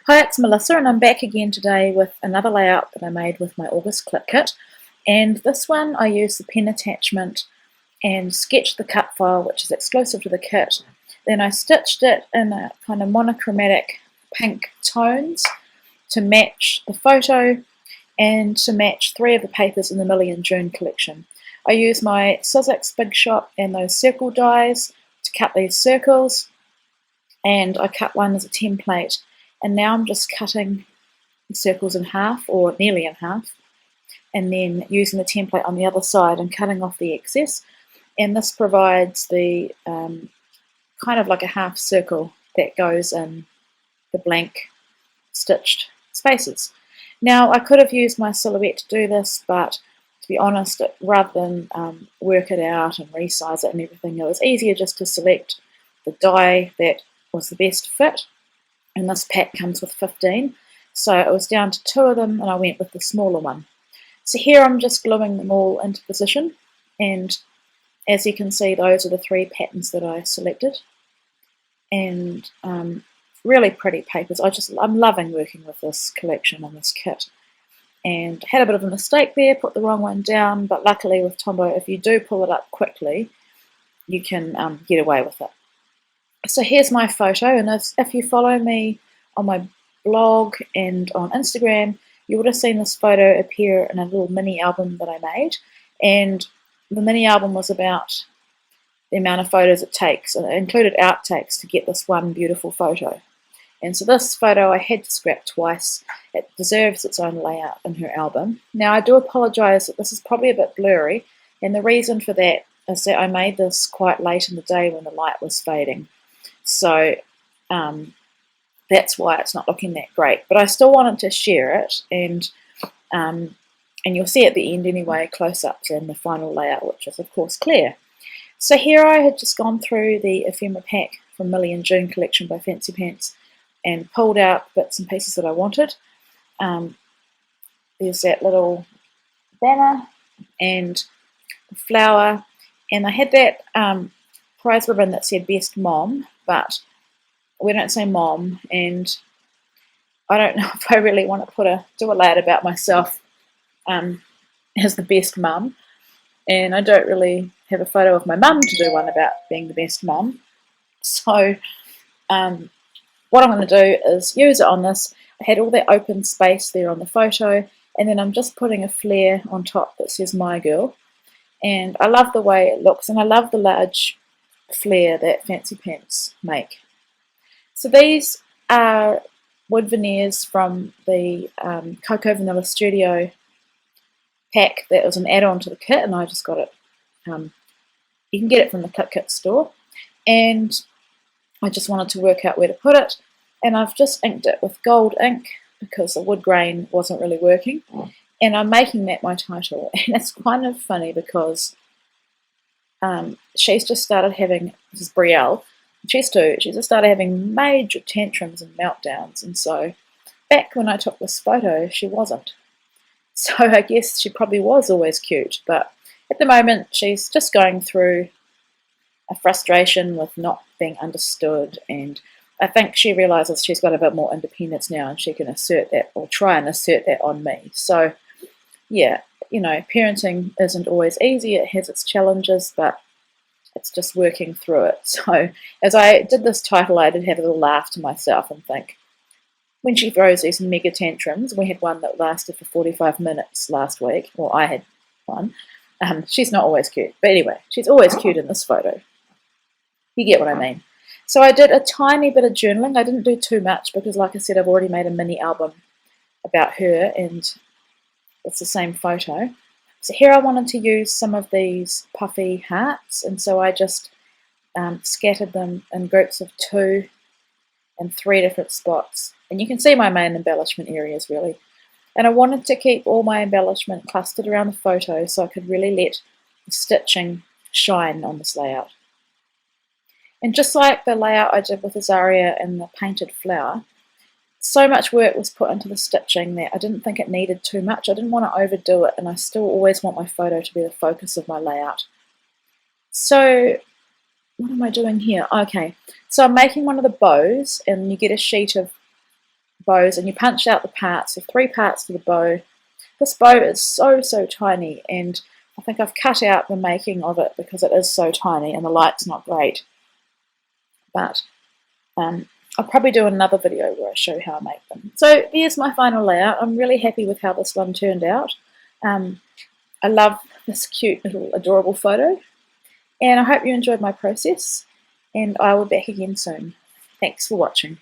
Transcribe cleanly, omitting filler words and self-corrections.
Hi, it's Melissa and I'm back again today with another layout that I made with my August Clique kit. And this one I used the pen attachment and sketched the cut file, which is exclusive to the kit. Then I stitched it in a kind of monochromatic pink tones to match the photo and to match three of the papers in the Millie and June collection. I used my Sizzix Big Shot and those circle dies to cut these circles, and I cut one as a template. And now I'm just cutting the circles in half, or nearly in half, and then using the template on the other side and cutting off the excess. And this provides the kind of like a half circle that goes in the blank stitched spaces. Now I could have used my silhouette to do this, but to be honest, rather than work it out and resize it and everything, it was easier just to select the die that was the best fit. And this pack comes with 15, so it was down to 2 of them and I went with the smaller one. So here I'm just gluing them all into position, and as you can see, those are the 3 patterns that I selected, and really pretty papers. I'm loving working with this collection and this kit, and had a bit of a mistake there, put the wrong one down, but luckily with Tombow, if you do pull it up quickly, you can get away with it. So here's my photo, and if you follow me on my blog and on Instagram, you would have seen this photo appear in a little mini album that I made, and the mini album was about the amount of photos it takes, and it included outtakes to get this one beautiful photo. And so this photo I had to scrap twice. It deserves its own layout in her album. Now I do apologise that this is probably a bit blurry, and the reason for that is that I made this quite late in the day when the light was fading. So that's why it's not looking that great. But I still wanted to share it, and you'll see at the end anyway, close-ups and the final layout, which is of course clear. So here I had just gone through the ephemera pack from Millie and June collection by Fancy Pants and pulled out bits and pieces that I wanted. There's that little banner and the flower, and I had that prize ribbon that said Best Mom, but we don't say mom, and I don't know if I really want to do a layout about myself as the best mum, and I don't really have a photo of my mum to do one about being the best mom. So what I'm going to do is use it on this. I had all that open space there on the photo, and then I'm just putting a flare on top that says My Girl, and I love the way it looks, and I love the large flare that Fancy Pants make. So these are wood veneers from the Cocoa Vanilla Studio pack that was an add-on to the kit, and I just got it. You can get it from the Clique Kit store, and I just wanted to work out where to put it, and I've just inked it with gold ink because the wood grain wasn't really working, and I'm making that my title. And it's kind of funny because she's just started having, this is Brielle, she's just started having major tantrums and meltdowns, and so back when I took this photo she wasn't. So I guess she probably was always cute, but at the moment she's just going through a frustration with not being understood, and I think she realises she's got a bit more independence now and she can assert that, or try and assert that on me. So yeah, you know, parenting isn't always easy, it has its challenges, but it's just working through it. So as I did this title, I did have a little laugh to myself and think, when she throws these mega tantrums, we had one that lasted for 45 minutes last week, or I had one, she's not always cute. But anyway, she's always cute in this photo. You get what I mean. So I did a tiny bit of journaling. I didn't do too much because, like I said, I've already made a mini album about her, and it's the same photo. So here I wanted to use some of these puffy hearts, and so I just scattered them in groups of 2 in 3 different spots. And you can see my main embellishment areas really. And I wanted to keep all my embellishment clustered around the photo so I could really let the stitching shine on this layout. And just like the layout I did with Azaria and the painted flower, so much work was put into the stitching that I didn't think it needed too much. I didn't want to overdo it, and I still always want my photo to be the focus of my layout. So what am I doing here? Okay, so I'm making one of the bows, and you get a sheet of bows, and you punch out the parts, so 3 parts for the bow. This bow is so tiny, and I think I've cut out the making of it because it is so tiny and the light's not great. But I'll probably do another video where I show how I make them. So there's my final layout. I'm really happy with how this one turned out. I love this cute little adorable photo, and I hope you enjoyed my process, and I will be back again soon. Thanks for watching.